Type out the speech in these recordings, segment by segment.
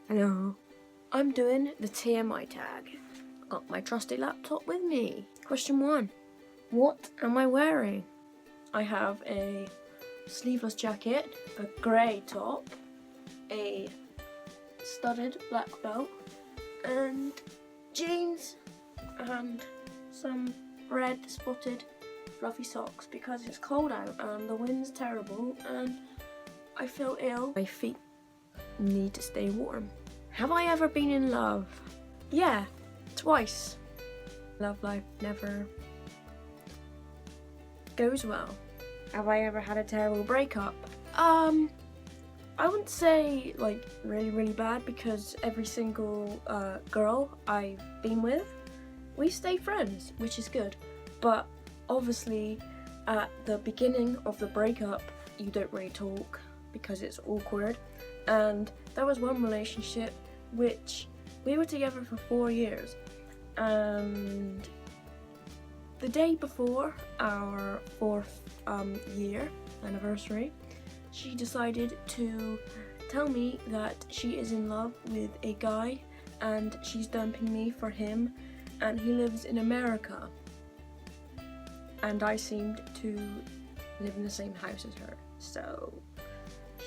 Hello. I'm doing the TMI tag. Got my trusty laptop with me. Question 1. What am I wearing? I have a sleeveless jacket, a grey top, a studded black belt, and jeans, and some red spotted fluffy socks because it's cold out and the wind's terrible and I feel ill. My feet need to stay warm. Have I ever been in love? Yeah, twice. Love life never goes well. Have I ever had a terrible breakup? I wouldn't say like really bad because every single girl I've been with, we stay friends, which is good. But obviously at the beginning of the breakup, you don't really talk because it's awkward. And there was one relationship which we were together for 4 years, and the day before our 4th year anniversary, she decided to tell me that she is in love with a guy and she's dumping me for him, and he lives in America, and I seemed to live in the same house as her, so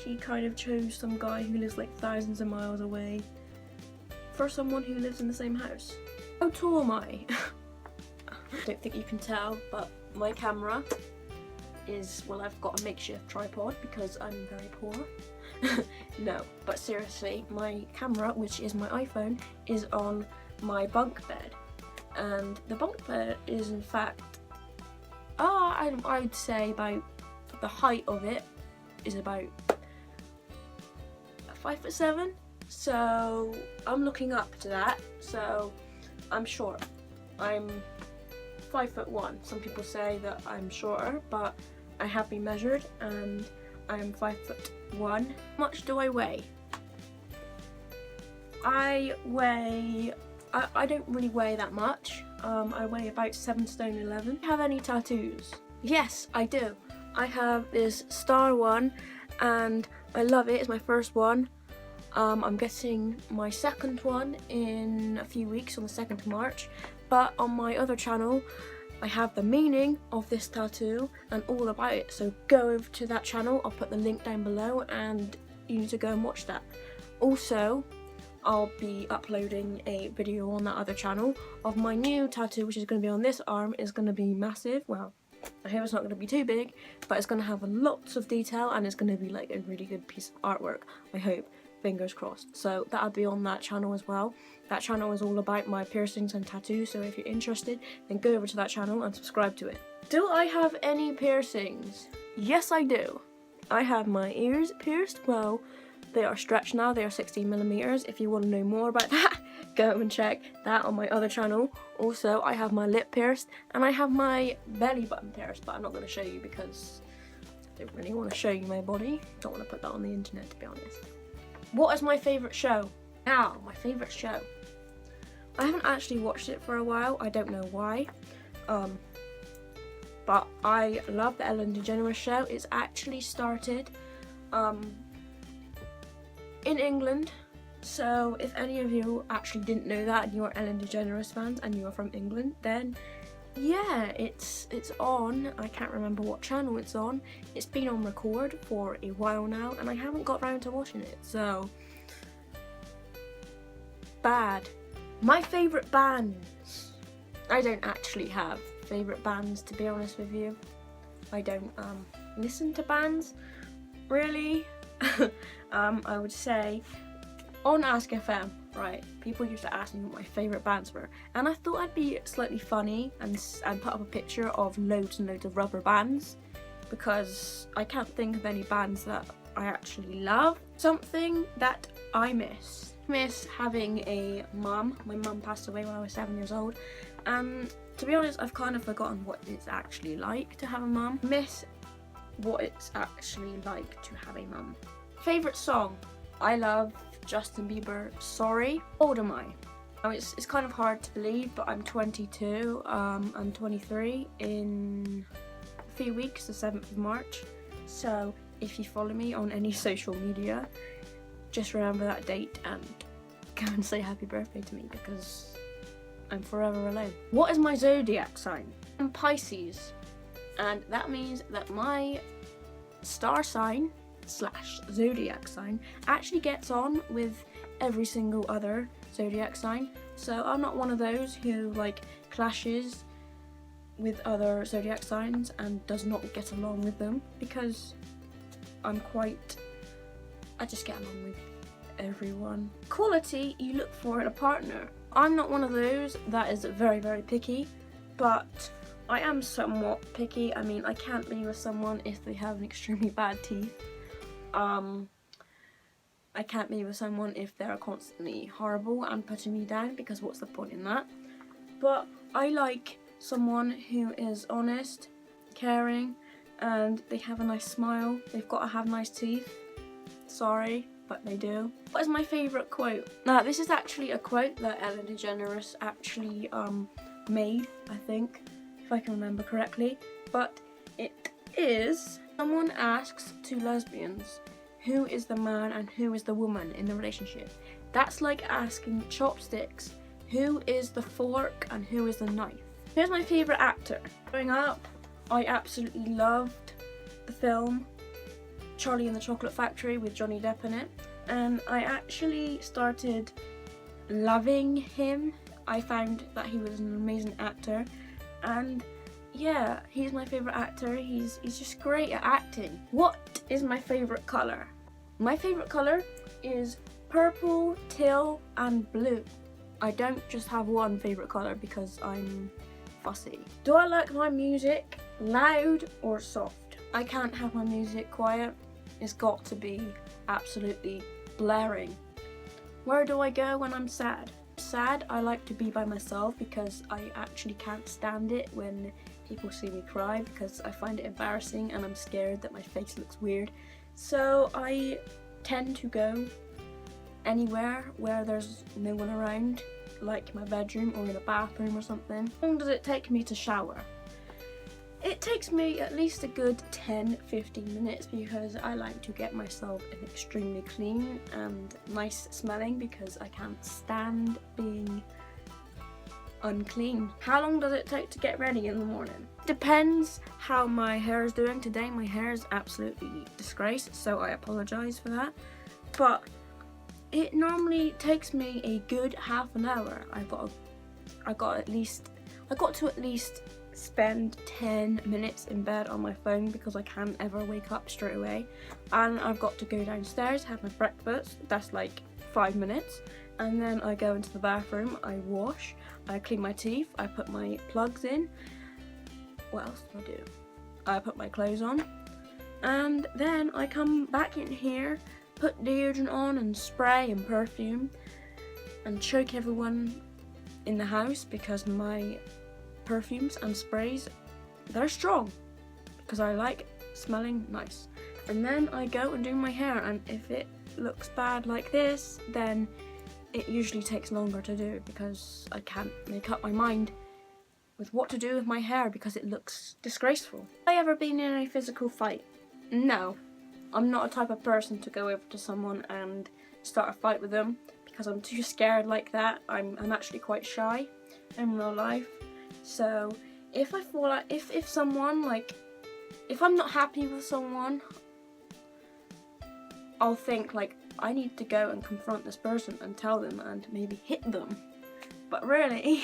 she kind of chose some guy who lives like thousands of miles away for someone who lives in the same house. How tall am I? I don't think you can tell, but my camera is, well, I've got a makeshift tripod because I'm very poor. No, but seriously, my camera, which is my iPhone, is on my bunk bed, and the bunk bed is in fact, I'd say about the height of it is about 5'7", so I'm looking up to that, so I'm short. I'm 5'1". Some people say that I'm shorter, but I have been measured and I am 5'1". How much do I weigh? I don't really weigh that much. I weigh about 7 stone 11. Do you have any tattoos? Yes, I do. I have this star one and I love it. It's my first one. I'm getting my second one in a few weeks on the 2nd of March, but on my other channel I have the meaning of this tattoo and all about it, so go over to that channel. I'll put the link down below and you need to go and watch that. Also, I'll be uploading a video on that other channel of my new tattoo, which is going to be on this arm. It's going to be massive. Well, I hope it's not going to be too big, but it's going to have lots of detail and it's going to be like a really good piece of artwork, I hope. Fingers crossed. So that'll be on that channel as well. That channel is all about my piercings and tattoos, so if you're interested, then go over to that channel and subscribe to it. Do I have any piercings? Yes, I do. I have my ears pierced. Well, they are stretched now. They are 16mm. If you want to know more about that, go and check that on my other channel. Also, I have my lip pierced and I have my belly button pierced, but I'm not going to show you because I don't really want to show you my body. Don't want to put that on the internet, to be honest. What is my favourite show? Now, my favourite show. I haven't actually watched it for a while. I don't know why. But I love the Ellen DeGeneres show. It's actually started in England. So if any of you actually didn't know that and you're Ellen DeGeneres fans and you're from England, then yeah, it's on. I can't remember what channel it's on. It's been on record for a while now and I haven't got round to watching it, so bad. My favourite bands. I don't actually have favourite bands, to be honest with you. I don't listen to bands really. I would say on Ask FM, right, people used to ask me what my favourite bands were, and I thought I'd be slightly funny and put up a picture of loads and loads of rubber bands, because I can't think of any bands that I actually love. Something that I miss having a mum. My mum passed away when I was 7 years old, and to be honest, I've kind of forgotten what it's actually like to have a mum. Miss what it's actually like to have a mum. Favourite song? I love Justin Bieber, Sorry. How old am I? Now it's kind of hard to believe, but I'm 22. I'm 23 in a few weeks, the 7th of March. So if you follow me on any social media, just remember that date and go and say happy birthday to me because I'm forever alone. What is my zodiac sign? I'm Pisces, and that means that my star sign / zodiac sign actually gets on with every single other zodiac sign. So I'm not one of those who like clashes with other zodiac signs and does not get along with them, because I just get along with everyone. Quality you look for in a partner. I'm not one of those that is very, very picky, but I am somewhat picky. I mean, I can't be with someone if they have an extremely bad teeth. I can't be with someone if they're constantly horrible and putting me down, because what's the point in that? But I like someone who is honest, caring, and they have a nice smile. They've got to have nice teeth. Sorry, but they do. What is my favourite quote? Now, this is actually a quote that Ellen DeGeneres actually made, I think, if I can remember correctly. But it is, someone asks two lesbians, who is the man and who is the woman in the relationship? That's like asking chopsticks, who is the fork and who is the knife? Here's my favourite actor. Growing up, I absolutely loved the film Charlie and the Chocolate Factory with Johnny Depp in it, and I actually started loving him. I found that he was an amazing actor, and yeah, he's my favourite actor. He's just great at acting. What is my favourite colour? My favourite colour is purple, teal and blue. I don't just have one favourite colour because I'm fussy. Do I like my music loud or soft? I can't have my music quiet. It's got to be absolutely blaring. Where do I go when I'm sad? Sad, I like to be by myself because I actually can't stand it when people see me cry, because I find it embarrassing and I'm scared that my face looks weird. So I tend to go anywhere where there's no one around, like my bedroom or in a bathroom or something. How long does it take me to shower? It takes me at least a good 10-15 minutes because I like to get myself extremely clean and nice smelling, because I can't stand being unclean. How long does it take to get ready in the morning? Depends how my hair is doing. Today my hair is absolutely disgraced, so I apologise for that. But it normally takes me a good half an hour. I got to at least spend 10 minutes in bed on my phone because I can't ever wake up straight away, and I've got to go downstairs, have my breakfast. That's like 5 minutes, and then I go into the bathroom, I wash, I clean my teeth, I put my plugs in. What else do I do? I put my clothes on, and then I come back in here, put deodorant on and spray and perfume and choke everyone in the house, because my perfumes and sprays, they're strong, because I like smelling nice. And then I go and do my hair, and if it looks bad like this, then it usually takes longer to do because I can't make up my mind with what to do with my hair because it looks disgraceful. Have I ever been in a physical fight? No. I'm not a type of person to go over to someone and start a fight with them because I'm too scared like that. I'm actually quite shy in real life. So if I feel like if someone, like, if I'm not happy with someone, I'll think like I need to go and confront this person and tell them and maybe hit them. But really,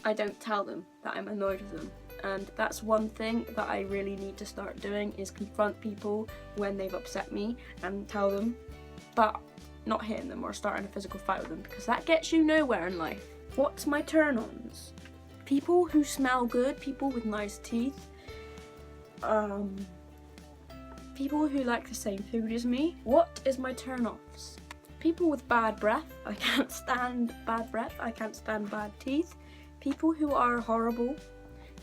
I don't tell them that I'm annoyed with them. And that's one thing that I really need to start doing, is confront people when they've upset me and tell them, but not hitting them or starting a physical fight with them, because that gets you nowhere in life. What's my turn-ons? People who smell good, people with nice teeth, people who like the same food as me. What is my turn-offs? People with bad breath. I can't stand bad breath. I can't stand bad teeth. People who are horrible,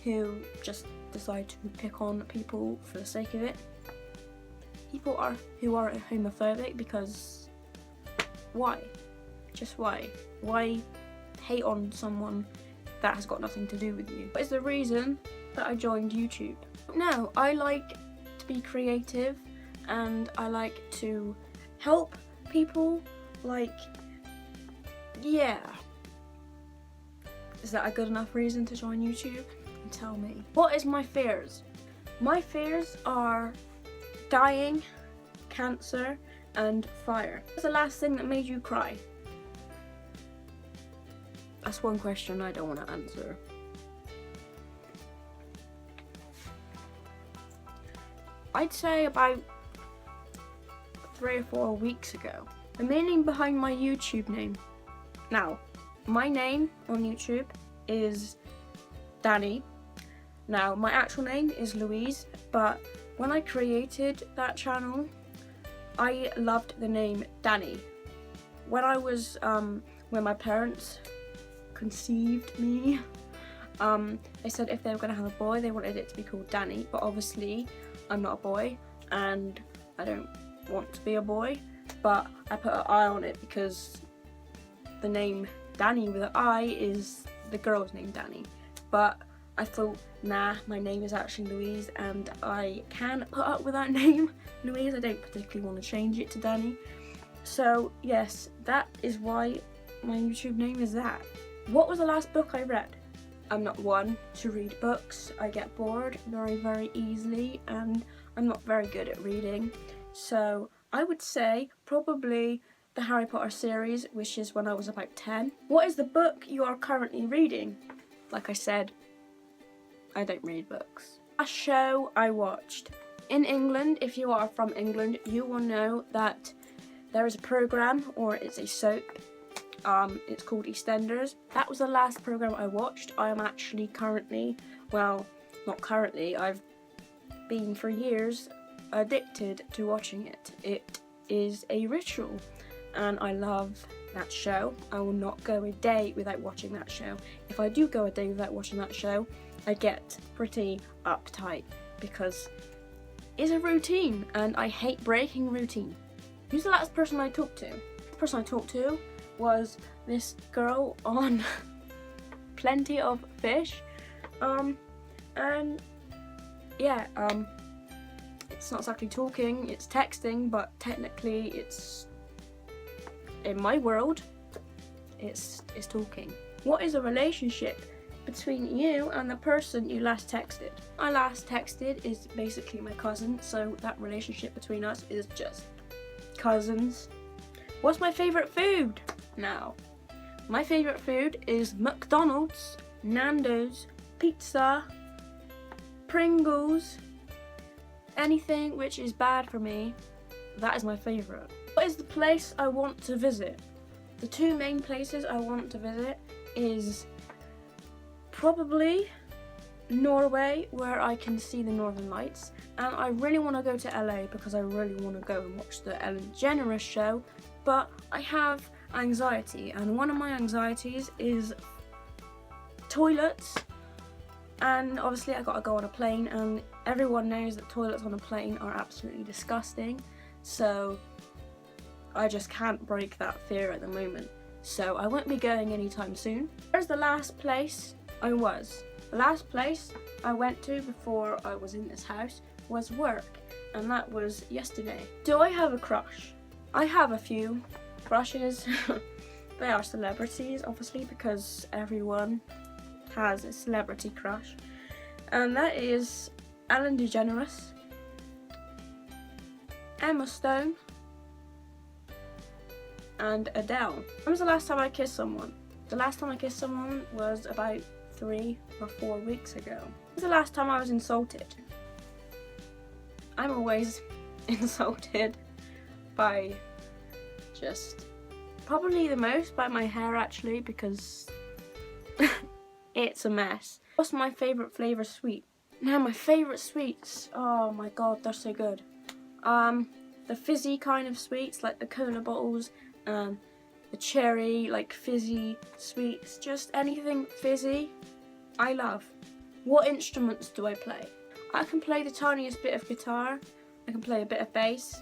who just decide to pick on people for the sake of it. People who are homophobic, because why? Just why? Why hate on someone that has got nothing to do with you? What is the reason that I joined YouTube? No, I like to be creative and I like to help people, like yeah. Is that a good enough reason to join YouTube? Tell me. What is my fears? My fears are dying, cancer, and fire. What's the last thing that made you cry? That's one question I don't want to answer. I'd say about 3 or 4 weeks ago. The meaning behind my YouTube name. Now, my name on YouTube is Danny. Now, my actual name is Louise, but when I created that channel, I loved the name Danny. When I was, when my parents conceived me, they said if they were going to have a boy, they wanted it to be called Danny, but obviously I'm not a boy, and I don't want to be a boy, but I put an I on it because the name Danny with an I is the girl's name Danny, but I thought, nah, my name is actually Louise and I can put up with that name, Louise. I don't particularly want to change it to Danny. So yes, that is why my YouTube name is that. What was the last book I read? I'm not one to read books. I get bored very, very easily and I'm not very good at reading. So I would say probably the Harry Potter series, which is when I was about 10. What is the book you are currently reading? Like I said, I don't read books. A show I watched. In England, if you are from England, you will know that there is a program, or it's a soap. It's called EastEnders. That was the last program I watched. I am actually currently, well, not currently, I've been for years addicted to watching it. It is a ritual and I love that show. I will not go a day without watching that show. If I do go a day without watching that show, I get pretty uptight because it's a routine and I hate breaking routine. Who's the last person I talked to? The person I talked to was this girl on Plenty of Fish. And yeah, it's not exactly talking, it's texting, but technically it's, in my world, it's talking. What is a relationship between you and the person you last texted? I last texted is basically my cousin, so that relationship between us is just cousins. What's my favourite food? Now, my favourite food is McDonald's, Nando's, pizza, Pringles, anything which is bad for me, that is my favourite. What is the place I want to visit? The two main places I want to visit is probably Norway, where I can see the Northern Lights, and I really want to go to LA because I really want to go and watch the Ellen DeGeneres show, but I have anxiety, and one of my anxieties is toilets, and obviously I gotta go on a plane, and everyone knows that toilets on a plane are absolutely disgusting, so I just can't break that fear at the moment. So I won't be going anytime soon. Where's the last place I was? The last place I went to before I was in this house was work, and that was yesterday. Do I have a crush? I have a few crushes. They are celebrities, obviously, because everyone has a celebrity crush, and that is Ellen DeGeneres, Emma Stone, and Adele. When was the last time I kissed someone? The last time I kissed someone was about 3 or 4 weeks ago. When was the last time I was insulted? I'm always insulted by just, probably the most by my hair actually, because it's a mess. What's my favourite flavour sweet? Now my favourite sweets, oh my god, they're so good. The fizzy kind of sweets, like the cola bottles, the cherry, like fizzy sweets, just anything fizzy, I love. What instruments do I play? I can play the tiniest bit of guitar, I can play a bit of bass,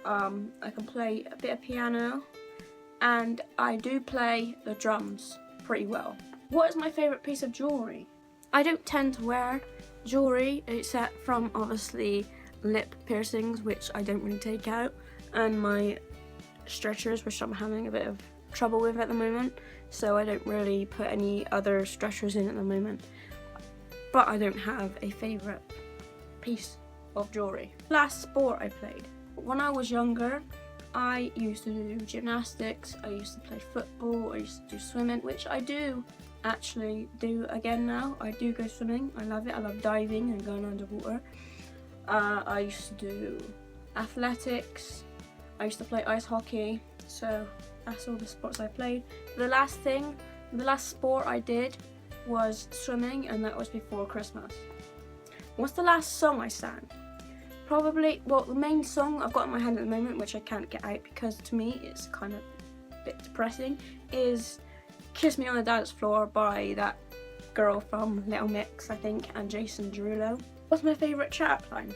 I can play a bit of piano, and I do play the drums pretty well. What is my favourite piece of jewellery? I don't tend to wear jewellery except from obviously lip piercings, which I don't really take out, and my stretchers, which I'm having a bit of trouble with at the moment, so I don't really put any other stressors in at the moment. But I don't have a favourite piece of jewellery. Last sport I played. When I was younger, I used to do gymnastics, I used to play football, I used to do swimming, which I do actually do again now. I do go swimming, I love it, I love diving and going underwater. I used to do athletics, I used to play ice hockey, so that's all the sports I played. The last sport I did was swimming, and that was before Christmas. What's the last song I sang? Probably, well, the main song I've got in my head at the moment, which I can't get out because to me it's kind of a bit depressing, is Kiss Me on the Dance Floor by that girl from Little Mix, I think, and Jason Derulo. What's my favourite chat app line?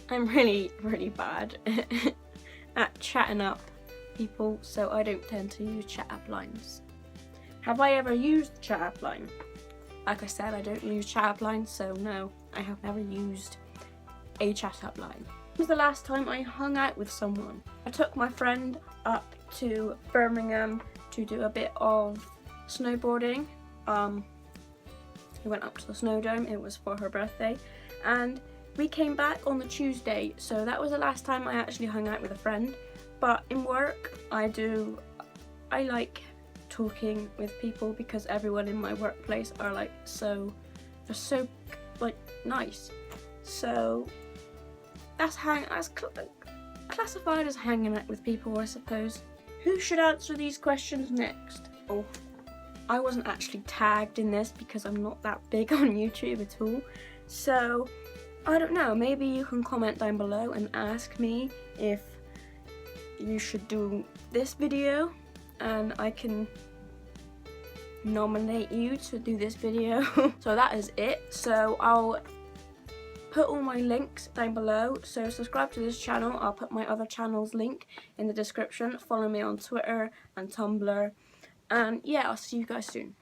I'm really, really bad at chatting up people, so I don't tend to use chat app lines. Have I ever used chat app line? Like I said, I don't use chat app lines, so no, I have never used a chat app line. When was the last time I hung out with someone? I took my friend up to Birmingham to do a bit of snowboarding. We went up to the Snowdome, it was for her birthday, and we came back on the Tuesday, so that was the last time I actually hung out with a friend. But in work, I like talking with people because everyone in my workplace are like they're so like nice. So that's classified as hanging out with people, I suppose. Who should answer these questions next? Oh, I wasn't actually tagged in this because I'm not that big on YouTube at all. So I don't know, maybe you can comment down below and ask me if you should do this video and I can nominate you to do this video. So that is it. So I'll put all my links down below, so subscribe to this channel. I'll put my other channel's link in the description. Follow me on Twitter and Tumblr, and yeah, I'll see you guys soon.